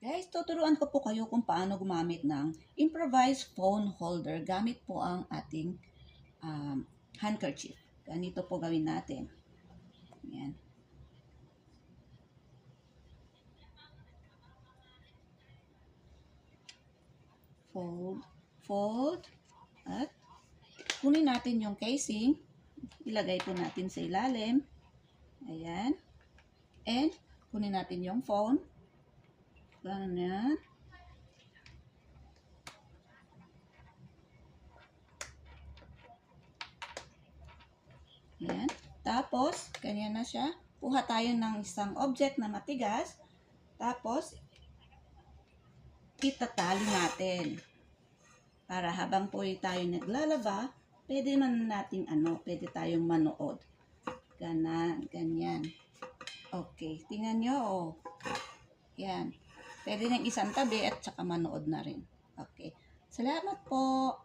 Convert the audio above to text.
Guys, tuturuan ko po kayo kung paano gumamit ng improvised phone holder gamit po ang ating handkerchief. Ganito po gawin natin. Ayan. Fold, at kunin natin yung casing. Ilagay po natin sa ilalim. Ayan. And kunin natin yung phone. Ganyan. Ayan. Tapos, ganyan na siya. Kuha tayo ng isang object na matigas. Tapos, itatali natin. Para habang po tayo naglalaba, pwede man natin pwede tayong manood. Ganyan. Okay, tingnan nyo, oh. Yan. Pwede nang isang tabi at saka manood na rin. Okay. Salamat po.